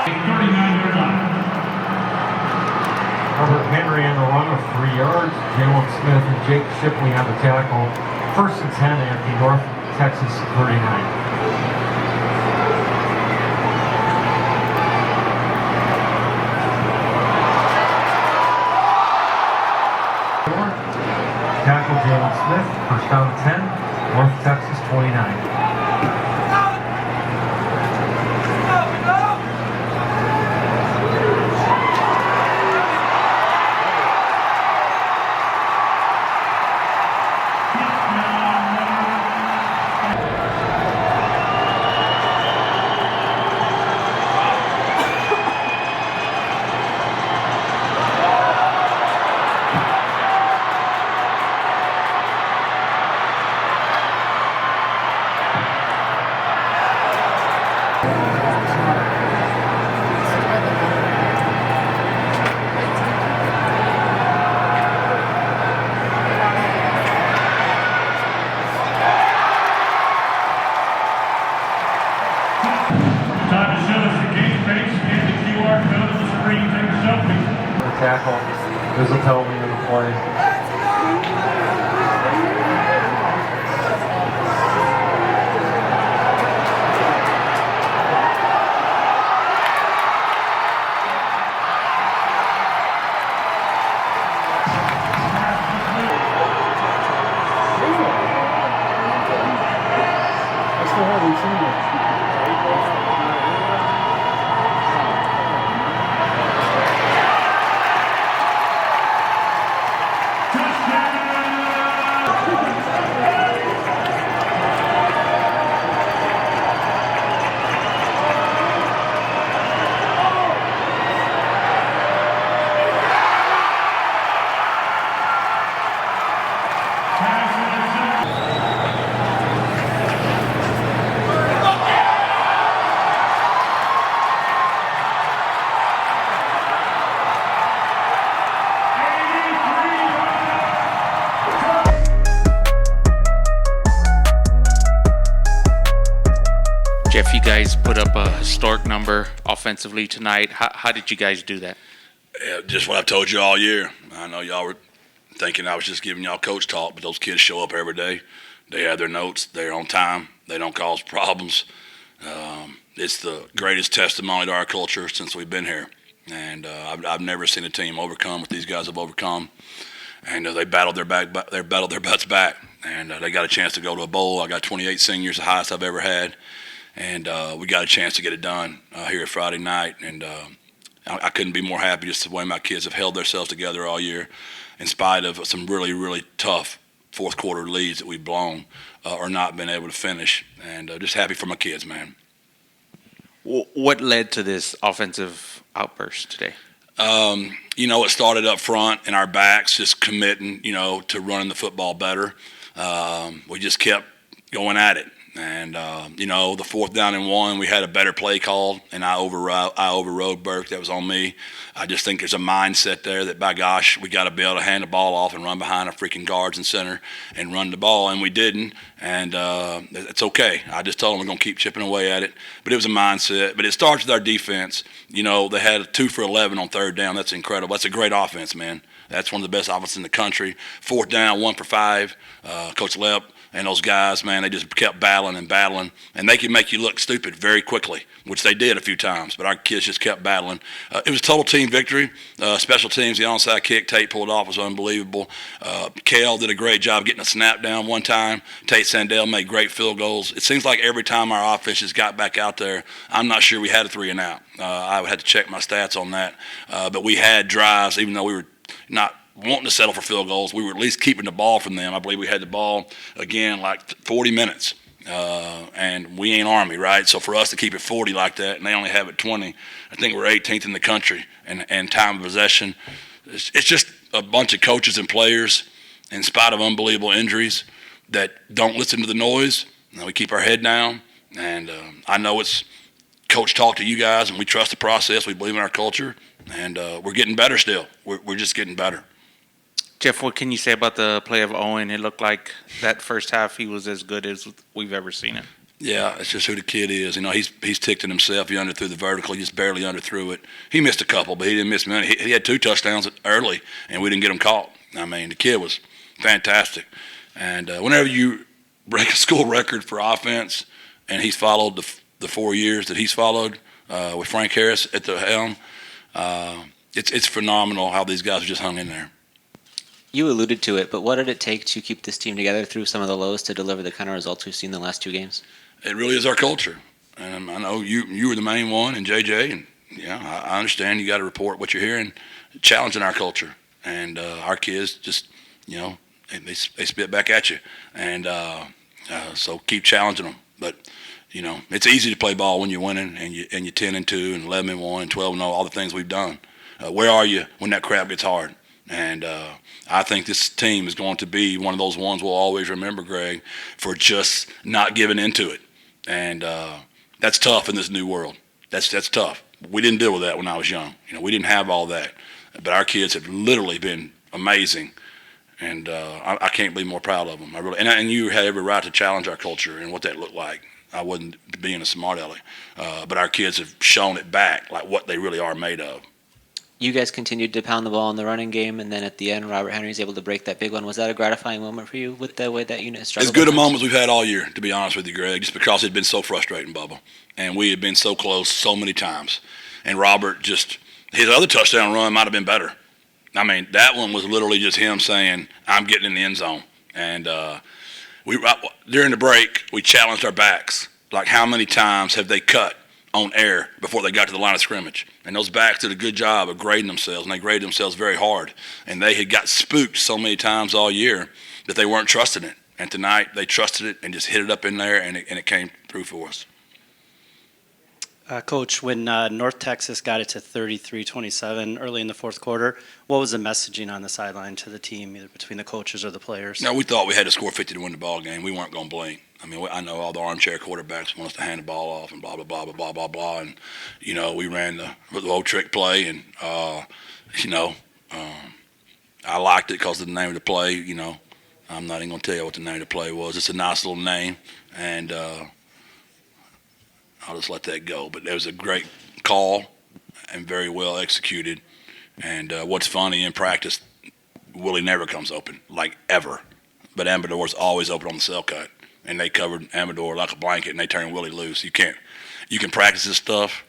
39-yard line. Robert Henry on the run of 3 yards. Jalen Smith and Jake Shipley on the tackle. 1st and 10 at the North Texas 39. Tackle Jalen Smith, 1st down 10, North Texas 29. Tackle. There's a penalty in the play. Jeff, you guys put up a historic number offensively tonight. How did you guys do that? Yeah, just what I've told you all year. I know y'all were thinking I was just giving y'all coach talk, but those kids show up every day. They have their notes. They're on time. They don't cause problems. It's the greatest testimony to our culture since we've been here. And I've never seen a team overcome what these guys have overcome. And they battled their butts back. And they got a chance to go to a bowl. I got 28 seniors, the highest I've ever had. And we got a chance to get it done here Friday night. And I couldn't be more happy just the way my kids have held themselves together all year in spite of some really, really tough fourth quarter leads that we've blown or not been able to finish. And just happy for my kids, man. What led to this offensive outburst today? It started up front in our backs, just committing, to running the football better. We just kept going at it. And, the 4th down and 1, we had a better play called, and I overrode Burke. That was on me. I just think there's a mindset there that, by gosh, we got to be able to hand the ball off and run behind our freaking guards and center and run the ball, and we didn't. And it's okay. I just told them we're going to keep chipping away at it. But it was a mindset. But it starts with our defense. They had a 2 for 11 on 3rd down. That's incredible. That's a great offense, man. That's one of the best offenses in the country. 4th down, 1 for 5. Coach Lepp and those guys, man, they just kept battling, and they can make you look stupid very quickly, which they did a few times, but our kids just kept battling. It was a total team victory. Special teams, the onside kick Tate pulled off was unbelievable. Kale did a great job getting a snap down one time. Tate Sandell made great field goals. It seems like every time our offense just got back out there, I'm not sure we had a 3 and out. I would have to check my stats on that, but we had drives, even though we were not wanting to settle for field goals. We were at least keeping the ball from them. I believe we had the ball, again, like 40 minutes. And we ain't Army, right? So for us to keep it 40 like that, and they only have it 20, I think we're 18th in the country. And time of possession, it's just a bunch of coaches and players, in spite of unbelievable injuries, that don't listen to the noise. We keep our head down. And I know it's coach talk to you guys, and we trust the process. We believe in our culture. And we're getting better still. We're just getting better. Jeff, what can you say about the play of Owen? It looked like that first half he was as good as we've ever seen him. Yeah, it's just who the kid is. You know, he's ticked it himself. He underthrew the vertical. He just barely underthrew it. He missed a couple, but he didn't miss many. He had 2 touchdowns early, and we didn't get him caught. I mean, the kid was fantastic. And whenever you break a school record for offense, and he's followed the 4 years that he's followed with Frank Harris at the helm, it's phenomenal how these guys have just hung in there. You alluded to it, but what did it take to keep this team together through some of the lows to deliver the kind of results we've seen the last 2 games? It really is our culture. And I know you were the main one, and JJ, and yeah, I understand you got to report what you're hearing, challenging our culture. And our kids just, they spit back at you. And so keep challenging them. But, it's easy to play ball when you're winning and you're 10-2 and 11-1 and 12-0, all the things we've done. Where are you when that crap gets hard? And I think this team is going to be one of those ones we'll always remember, Greg, for just not giving into it. And that's tough in this new world. That's tough. We didn't deal with that when I was young. We didn't have all that. But our kids have literally been amazing. And I can't be more proud of them. And you had every right to challenge our culture and what that looked like. I wasn't being a smart aleck. But our kids have shown it back, like what they really are made of. You guys continued to pound the ball in the running game, and then at the end, Robert Henry's able to break that big one. Was that a gratifying moment for you with the way that unit struggled? As good a moment we've had all year, to be honest with you, Greg, just because it's been so frustrating, Bubba. And we had been so close so many times. And Robert his other touchdown run might have been better. I mean, that one was literally just him saying, I'm getting in the end zone. And during the break, we challenged our backs. Like, how many times have they cut on air before they got to the line of scrimmage? And those backs did a good job of grading themselves, and they graded themselves very hard. And they had got spooked so many times all year that they weren't trusting it. And tonight they trusted it and just hit it up in there, and it came through for us. Coach, when North Texas got it to 33-27 early in the fourth quarter, what was the messaging on the sideline to the team, either between the coaches or the players? No, we thought we had to score 50 to win the ball game. We weren't going to blink. I mean, I know all the armchair quarterbacks want us to hand the ball off and blah, blah, blah, blah, blah, blah, blah. And, we ran the old trick play. And, I liked it because of the name of the play. I'm not even going to tell you what the name of the play was. It's a nice little name. And I'll just let that go. But it was a great call and very well executed. And what's funny, in practice, Willie never comes open, like ever. But Amador's always open on the cell cut. And they covered Amador like a blanket, and they turned Willie loose. You can practice this stuff.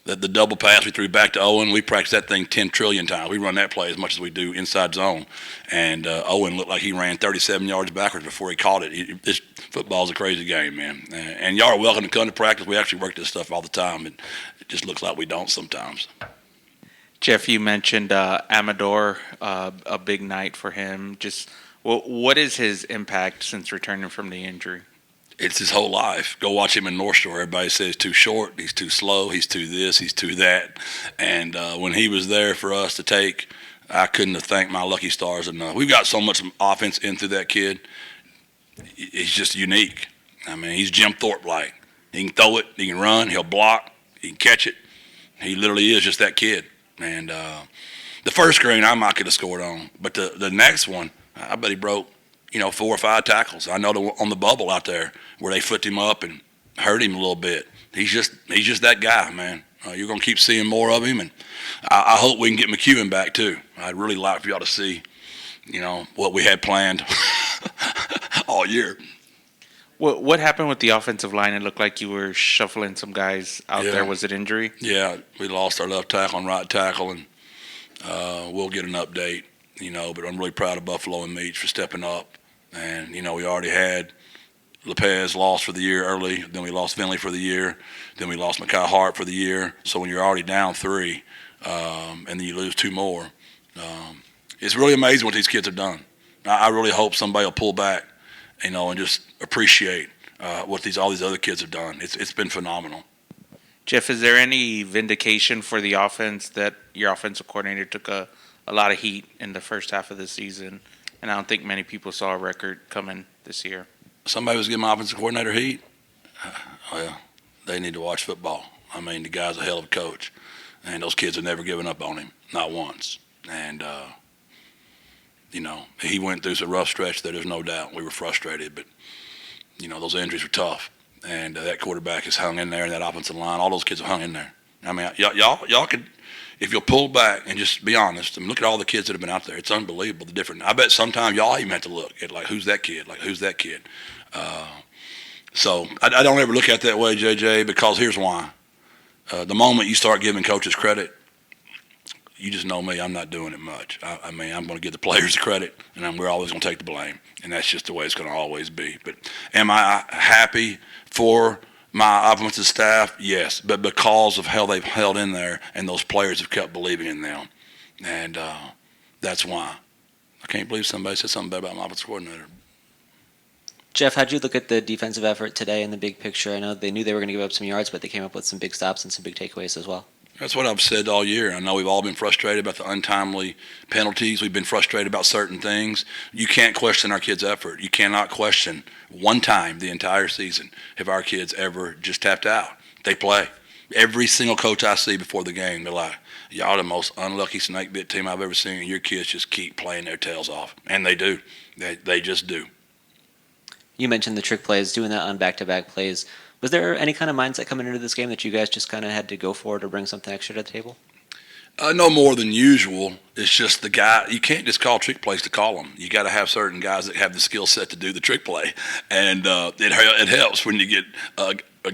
The double pass we threw back to Owen, we practiced that thing 10 trillion times. We run that play as much as we do inside zone. And Owen looked like he ran 37 yards backwards before he caught it. This football's a crazy game, man. And y'all are welcome to come to practice. We actually work this stuff all the time. It just looks like we don't sometimes. Jeff, you mentioned Amador, a big night for him. What is his impact since returning from the injury? It's his whole life. Go watch him in North Shore. Everybody says he's too short, he's too slow, he's too this, he's too that. And when he was there for us to take, I couldn't have thanked my lucky stars enough. We've got so much offense in through that kid. He's just unique. I mean, he's Jim Thorpe-like. He can throw it, he can run, he'll block, he can catch it. He literally is just that kid. And the first screen I might could have scored on, but the next one, I bet he broke, 4 or 5 tackles. I know on the bubble out there where they flipped him up and hurt him a little bit. He's just that guy, man. You're going to keep seeing more of him, and I hope we can get McEwen back too. I'd really like for y'all to see, what we had planned all year. What happened with the offensive line? It looked like you were shuffling some guys out there. Was it injury? Yeah, we lost our left tackle and right tackle, and we'll get an update. But I'm really proud of Buffalo and Meach for stepping up. And, we already had Lopez lost for the year early. Then we lost Finley for the year. Then we lost Mekhi Hart for the year. So when you're already down 3 and then you lose 2 more, it's really amazing what these kids have done. I really hope somebody will pull back, and just appreciate what all these other kids have done. It's been phenomenal. Jeff, is there any vindication for the offense that your offensive coordinator took a lot of heat in the first half of the season, and I don't think many people saw a record coming this year? Somebody was giving my offensive coordinator heat? Well, they need to watch football. I mean, the guy's a hell of a coach, and those kids have never given up on him, not once. And, he went through some rough stretch there, there's no doubt. We were frustrated, but, those injuries were tough. and that quarterback has hung in there, and that offensive line, all those kids have hung in there. I mean, y'all could, if you'll pull back and just be honest, I mean, look at all the kids that have been out there. It's unbelievable the different. I bet sometimes y'all even have to look at like who's that kid, So I don't ever look at it that way, JJ, because here's why. The moment you start giving coaches credit, you just know me, I'm not doing it much. I mean, I'm going to give the players the credit, and we're always going to take the blame. And that's just the way it's going to always be. But am I happy for my offensive staff? Yes. But because of how they've held in there and those players have kept believing in them. And that's why. I can't believe somebody said something bad about my offensive coordinator. Jeff, how'd you look at the defensive effort today in the big picture? I know they knew they were going to give up some yards, but they came up with some big stops and some big takeaways as well. That's what I've said all year. I know we've all been frustrated about the untimely penalties. We've been frustrated about certain things. You can't question our kids' effort. You cannot question one time the entire season have our kids ever just tapped out. They play. Every single coach I see before the game, they're like, y'all the most unlucky snake bit team I've ever seen, and your kids just keep playing their tails off. And they do. They just do. You mentioned the trick plays, doing that on back-to-back plays. Was there any kind of mindset coming into this game that you guys just kind of had to go for it or bring something extra to the table? No more than usual. It's just the guy. You can't just call trick plays to call them. You got to have certain guys that have the skill set to do the trick play, and it helps when you get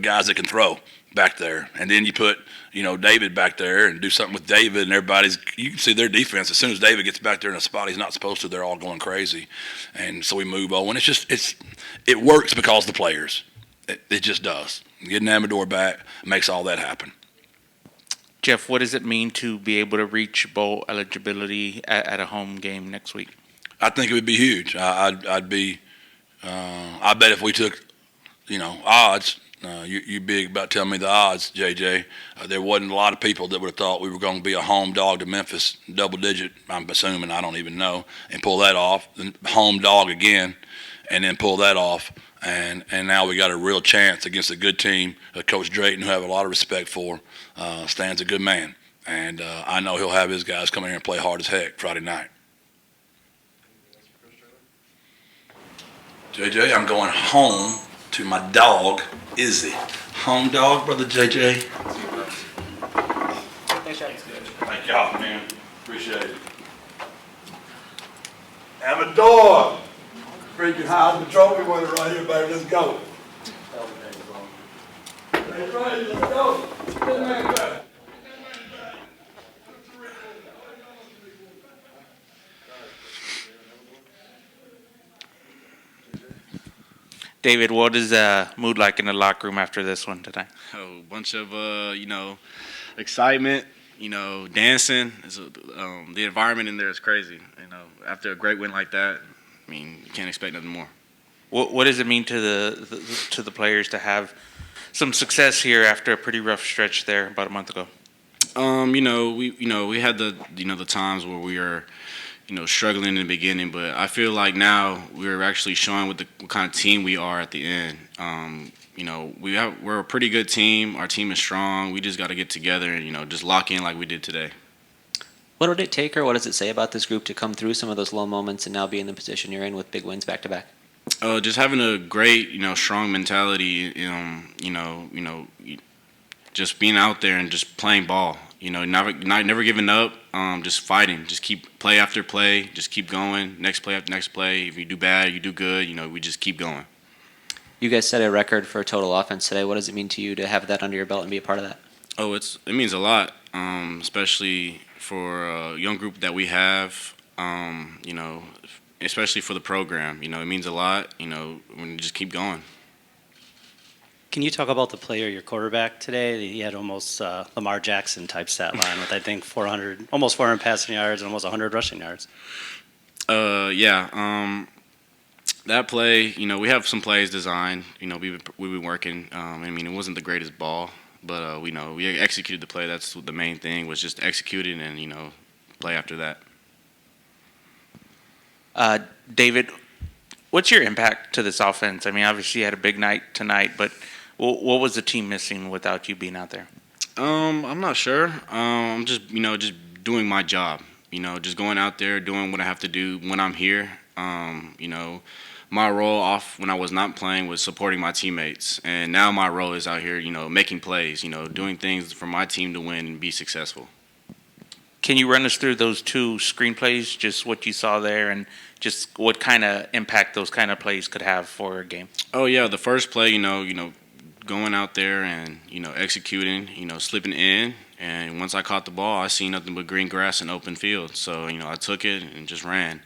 guys that can throw back there, and then you put David back there and do something with David, and you can see their defense. As soon as David gets back there in a spot he's not supposed to, they're all going crazy, and so we move on. It works because the players. It just does. Getting Amador back makes all that happen. Jeff, what does it mean to be able to reach bowl eligibility at a home game next week? I think it would be huge. I bet if we took, odds, you big about telling me the odds, JJ. There wasn't a lot of people that would have thought we were going to be a home dog to Memphis, double digit, I'm assuming, I don't even know, and pull that off. Then home dog again, and then pull that off. And now we got a real chance against a good team. Coach Drayton, who I have a lot of respect for, stands a good man. And I know he'll have his guys come in here and play hard as heck Friday night. JJ, I'm going home to my dog, Izzy. Home dog, brother JJ. Thanks, Jeff. Thank y'all, man. Appreciate it. Amador! Freaking high patrol, we want it right here, baby. Let's go. That's right, let's go. Good man, back. David, what is mood like in the locker room after this one tonight? A bunch of excitement, dancing. The environment in there is crazy. After a great win like that, I mean, you can't expect nothing more. What does it mean to the players to have some success here after a pretty rough stretch there about a month ago? We had the times where we are, struggling in the beginning, but I feel like now we're actually showing what kind of team we are at the end. We're a pretty good team. Our team is strong. We just got to get together and just lock in like we did today. What would it take, or what does it say about this group to come through some of those low moments and now be in the position you're in with big wins back to back? Just having a great, strong mentality. Just being out there and just playing ball. Never giving up. Just fighting. Just keep play after play. Just keep going. Next play after next play. If you do bad, you do good. We just keep going. You guys set a record for total offense today. What does it mean to you to have that under your belt and be a part of that? Oh, it means a lot, especially for a young group that we have, especially for the program. It means a lot, when you just keep going. Can you talk about the player, your quarterback today? He had almost Lamar Jackson type stat line with, I think, almost 400 passing yards and almost 100 rushing yards. That play, we have some plays designed. We've been working. It wasn't the greatest ball. But we executed the play. That's the main thing, was just execute it and play after that. David, what's your impact to this offense? I mean, obviously you had a big night tonight, but what was the team missing without you being out there? I'm not sure. I'm just just doing my job. Just going out there, doing what I have to do when I'm here. my role off when I was not playing was supporting my teammates, and now my role is out here, making plays, doing things for my team to win and be successful. Can you run us through those two screenplays, just what you saw there, and just what kind of impact those kind of plays could have for a game? Oh yeah, the first play, going out there and executing, slipping in, and once I caught the ball, I seen nothing but green grass and open field. So I took it and just ran.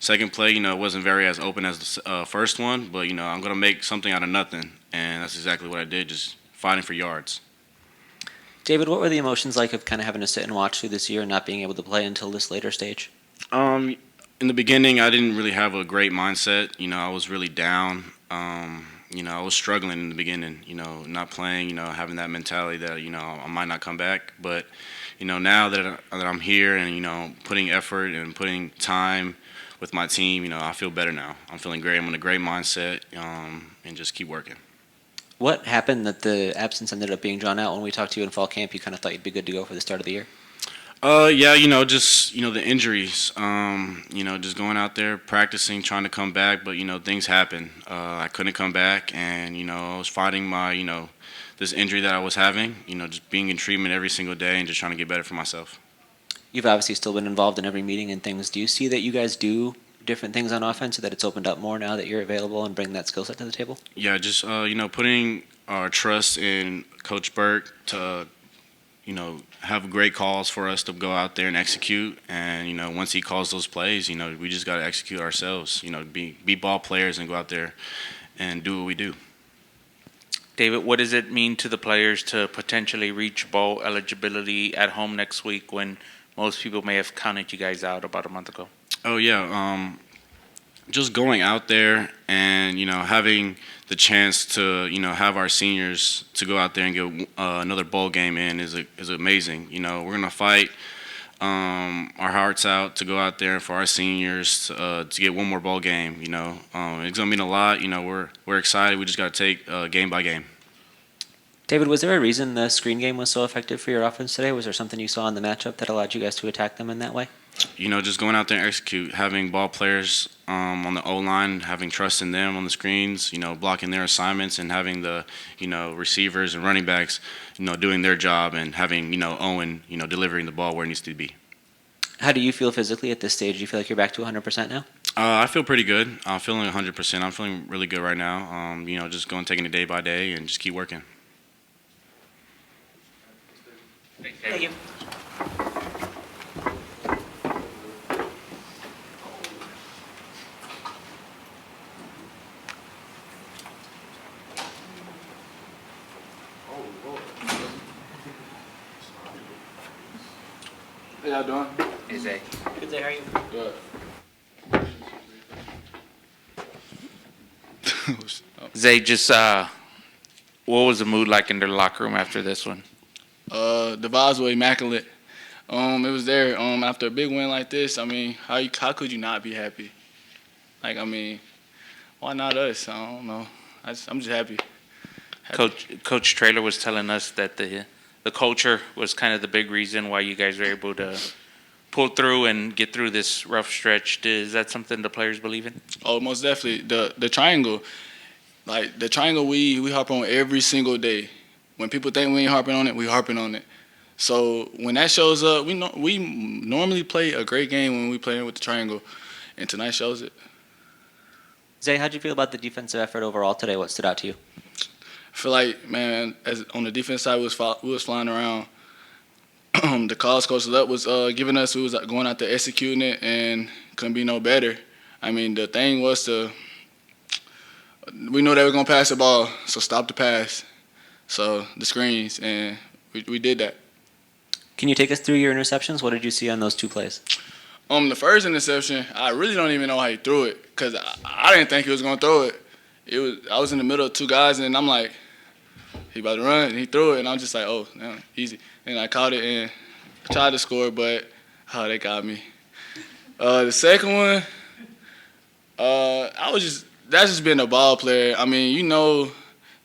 Second play, it wasn't very as open as the first one, but I'm gonna make something out of nothing, and that's exactly what I did, just fighting for yards. David, what were the emotions like of kind of having to sit and watch through this year and not being able to play until this later stage? In the beginning, I didn't really have a great mindset. I was really down. I was struggling in the beginning, not playing, having that mentality that, I might not come back. But, now that I'm here and, putting effort and putting time with my team, I feel better now. I'm feeling great. I'm in a great mindset and just keep working. What happened that the absence ended up being drawn out? When we talked to you in fall camp, you kind of thought you'd be good to go for the start of the year? Yeah, just, the injuries, just going out there, practicing, trying to come back, but, things happen. I couldn't come back, and, I was fighting my, this injury that I was having, just being in treatment every single day and just trying to get better for myself. You've obviously still been involved in every meeting and things. Do you see that you guys do different things on offense so that it's opened up more now that you're available and bring that skill set to the table? Yeah, just, putting our trust in Coach Burke to, have great calls for us to go out there and execute. And, once he calls those plays, we just got to execute ourselves, be ball players and go out there and do what we do. David, what does it mean to the players to potentially reach bowl eligibility at home next week when most people may have counted you guys out about a month ago? Oh, yeah. Just going out there and, having the chance to, have our seniors to go out there and get another bowl game in is amazing. We're going to fight our hearts out to go out there for our seniors to get one more bowl game. It's going to mean a lot. We're excited. We just got to take game by game. David, was there a reason the screen game was so effective for your offense today? Was there something you saw in the matchup that allowed you guys to attack them in that way? Just going out there and execute, having ball players on the O-line, having trust in them on the screens, blocking their assignments, and having the, receivers and running backs, doing their job, and having, Owen, delivering the ball where it needs to be. How do you feel physically at this stage? Do you feel like you're back to 100% now? I feel pretty good. I'm feeling 100%. I'm feeling really good right now. Just taking it day by day and just keep working. Thank you. How y'all doing? Hey, Zay. Good day, how are you? Good. Zay, just what was the mood like in the locker room after this one? The vibes were immaculate. It was there. After a big win like this, how could you not be happy? Why not us? I don't know. I'm just happy. Coach Traylor was telling us that the culture was kind of the big reason why you guys were able to pull through and get through this rough stretch. Is that something the players believe in? Oh, most definitely. The triangle, the triangle we harp on every single day. When people think we ain't harping on it, we harping on it. So when that shows up, we normally play a great game when we play with the triangle, and tonight shows it. Zay, how'd you feel about the defensive effort overall today? What stood out to you? I feel like, man, as on the defense side, we was flying around. The calls Coach Lutt was giving us, we was going out there executing it, and couldn't be no better. The thing was we know they were gonna pass the ball, so stop the pass. So the screens, and we did that. Can you take us through your interceptions? What did you see on those two plays? The first interception, I really don't even know how he threw it, because I didn't think he was gonna throw it. I was in the middle of two guys, and I'm like, he about to run, and he threw it, and I'm just like, oh, no, easy. And I caught it and I tried to score, but they got me. The second one, that's just being a ball player.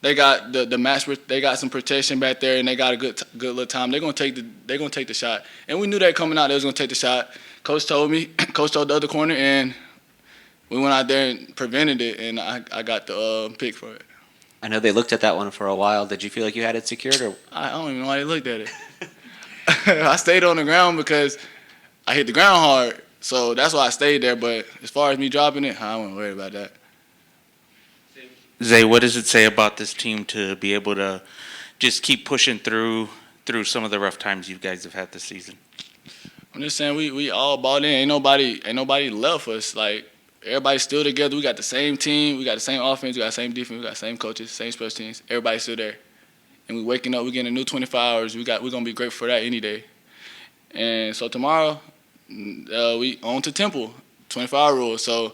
They got the match. They got some protection back there, and they got a good little time. They're gonna take the shot, and we knew that coming out. They was gonna take the shot. Coach told me. Coach told the other corner, and we went out there and prevented it, and I got the pick for it. I know they looked at that one for a while. Did you feel like you had it secured, or I don't even know why they looked at it. I stayed on the ground because I hit the ground hard, so that's why I stayed there. But as far as me dropping it, I wasn't worried about that. Zay, what does it say about this team to be able to just keep pushing through some of the rough times you guys have had this season? I'm just saying we all bought in. Ain't nobody left us. Like, everybody's still together. We got the same team. We got the same offense. We got the same defense. We got the same coaches, same special teams. Everybody's still there. And we waking up. We getting a new 24 hours. We're gonna be grateful for that any day. And so tomorrow, we on to Temple, 24-hour rule. So,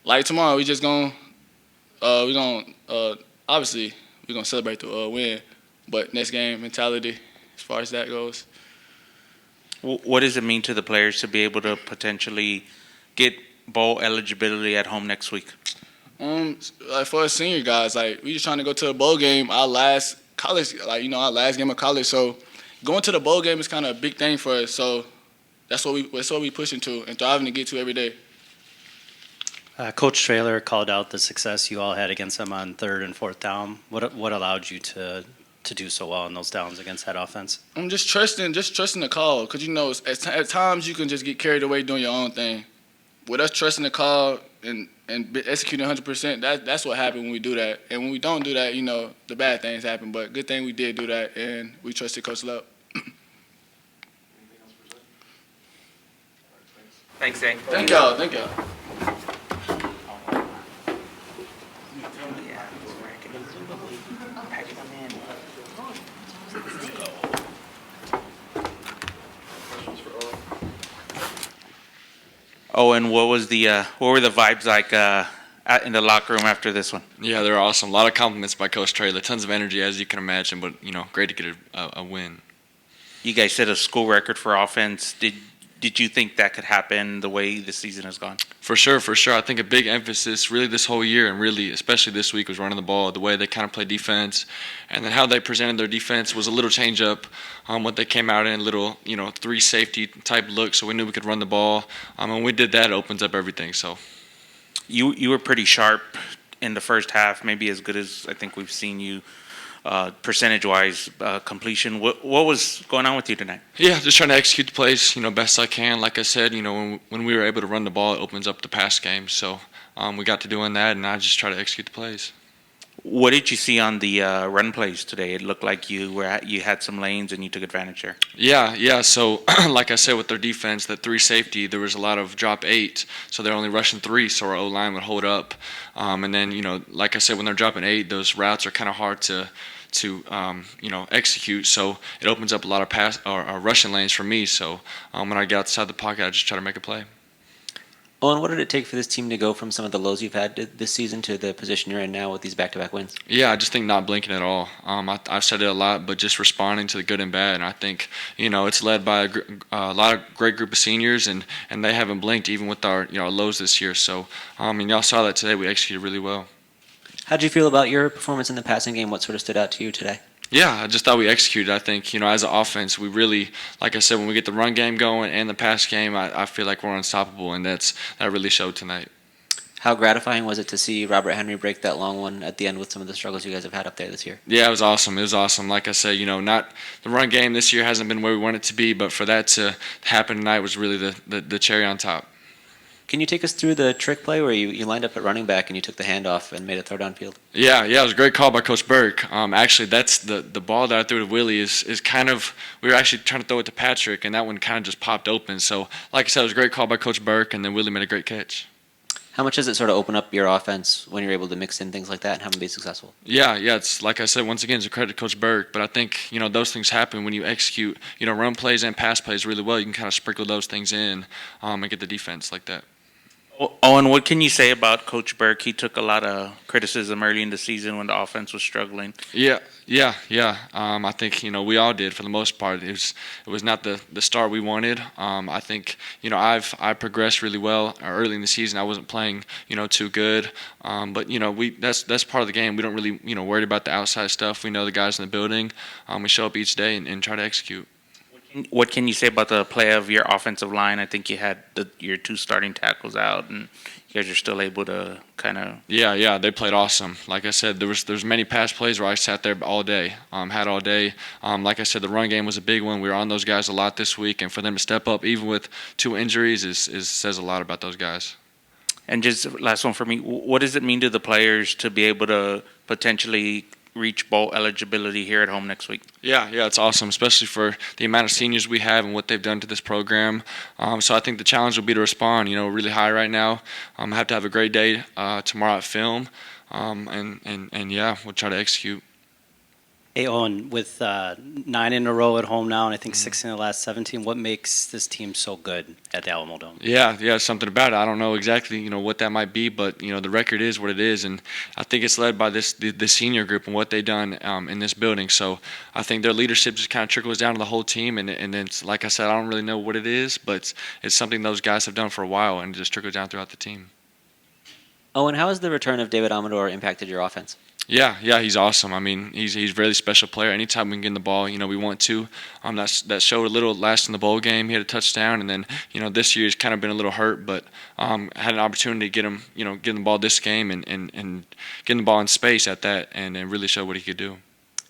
like tomorrow, we just gonna obviously we're gonna celebrate the win. But next game mentality, as far as that goes. What does it mean to the players to be able to potentially get bowl eligibility at home next week? Like for us senior guys, like we just trying to go to a bowl game. Our last college, our last game of college. So going to the bowl game is kind of a big thing for us. So that's what we pushing to and striving to get to every day. Coach Traylor called out the success you all had against them on 3rd and 4th down. What allowed you to do so well in those downs against that offense? I'm just trusting the call, because at times you can just get carried away doing your own thing. With us trusting the call and executing 100%, that's what happened when we do that. And when we don't do that, the bad things happen. But good thing we did do that, and we trusted Coach Love. Thanks, Zay. Thank y'all. Oh, and what were the vibes like in the locker room after this one? Yeah, they're awesome. A lot of compliments by Coach Traylor. Tons of energy, as you can imagine, but, great to get a win. You guys set a school record for offense. Did you think that could happen the way the season has gone? For sure. I think a big emphasis really this whole year, and really especially this week, was running the ball, the way they kind of played defense, and then how they presented their defense was a little change up. What they came out in, little 3 safety type look, so we knew we could run the ball. And when we did that, it opens up everything. So you were pretty sharp in the first half, maybe as good as I think we've seen you. Percentage-wise, completion. What was going on with you tonight? Yeah, just trying to execute the plays, best I can. Like I said, when we were able to run the ball, it opens up the pass game. So we got to doing that, and I just try to execute the plays. What did you see on the run plays today? It looked like you had some lanes and you took advantage there. Yeah. So, like I said, with their defense, that 3 safety, there was a lot of drop 8, so they're only rushing 3, so our O-line would hold up. And then, like I said, when they're dropping 8, those routes are kind of hard to execute. So it opens up a lot of pass or rushing lanes for me. So when I get outside the pocket, I just try to make a play. Owen, what did it take for this team to go from some of the lows you've had this season to the position you're in now with these back-to-back wins? Yeah, I just think not blinking at all. I've said it a lot, but just responding to the good and bad. And I think, it's led by a lot of great group of seniors, and they haven't blinked even with our, lows this year. So, and y'all saw that today. We executed really well. How did you feel about your performance in the passing game? What sort of stood out to you today? Yeah, I just thought we executed. I think, as an offense, we really, like I said, when we get the run game going and the pass game, I feel like we're unstoppable, and that really showed tonight. How gratifying was it to see Robert Henry break that long one at the end with some of the struggles you guys have had up there this year? Yeah, it was awesome. Like I said, not the run game this year hasn't been where we want it to be, but for that to happen tonight was really the cherry on top. Can you take us through the trick play where you lined up at running back and you took the handoff and made a throw downfield? Yeah, it was a great call by Coach Burke. Actually, that's the ball that I threw to Willie is kind of, we were actually trying to throw it to Patrick, and that one kind of just popped open. So, like I said, it was a great call by Coach Burke, and then Willie made a great catch. How much does it sort of open up your offense when you're able to mix in things like that and have them be successful? Yeah, it's like I said, once again, it's a credit to Coach Burke, but I think, those things happen when you execute, run plays and pass plays really well. You can kind of sprinkle those things in and get the defense like that. Owen, what can you say about Coach Burke? He took a lot of criticism early in the season when the offense was struggling. Yeah. I think we all did for the most part. It was not the start we wanted. I think I progressed really well early in the season. I wasn't playing too good, but that's part of the game. We don't really worry about the outside stuff. We know the guys in the building. We show up each day and try to execute. What can you say about the play of your offensive line? I think you had your 2 starting tackles out, and you guys are still able to kind of. Yeah, they played awesome. Like I said, there's many pass plays where I sat there all day, had all day. Like I said, the run game was a big one. We were on those guys a lot this week, and for them to step up, even with 2 injuries, says a lot about those guys. And just last one for me, what does it mean to the players to be able to potentially reach bowl eligibility here at home next week? Yeah, it's awesome, especially for the amount of seniors we have and what they've done to this program. So I think the challenge will be to respond, really high right now. I have to have a great day tomorrow at film, and yeah, we'll try to execute. Hey, Owen, with 9 in a row at home now, and I think 6 in the last 17, what makes this team so good at the Alamo Dome? Yeah, something about it. I don't know exactly, what that might be, but the record is what it is, and I think it's led by the senior group and what they've done in this building. So I think their leadership just kind of trickles down to the whole team, and then it's, like I said, I don't really know what it is, but it's something those guys have done for a while, and it just trickles down throughout the team. Owen, how has the return of David Amador impacted your offense? Yeah, he's awesome. I mean, he's a really special player. Anytime we can get in the ball, we want to. That showed a little last in the bowl game. He had a touchdown, and then this year he's kind of been a little hurt, but had an opportunity to get him, get the ball this game and get the ball in space at that, and really show what he could do.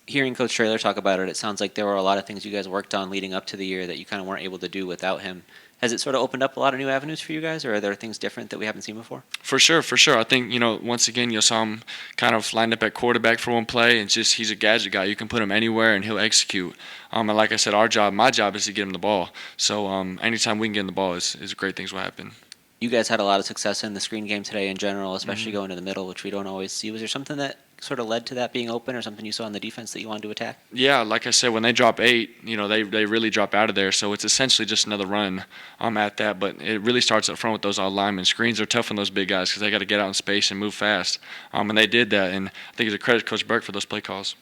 Hearing Coach Traylor talk about it, it sounds like there were a lot of things you guys worked on leading up to the year that you kind of weren't able to do without him. Has it sort of opened up a lot of new avenues for you guys, or are there things different that we haven't seen before? For sure. I think, once again, you saw him kind of lined up at quarterback for one play, and he's a gadget guy. You can put him anywhere, and he'll execute. And like I said, my job is to get him the ball. So anytime we can get him the ball is great things will happen. You guys had a lot of success in the screen game today in general, especially going to the middle, which we don't always see. Was there something that sort of led to that being open, or something you saw on the defense that you wanted to attack? Yeah, like I said, when they drop 8, they really drop out of there. So it's essentially just another run at that. But it really starts up front with those linemen. Screens are tough on those big guys because they got to get out in space and move fast. And they did that. And I think it's a credit to Coach Burke for those play calls.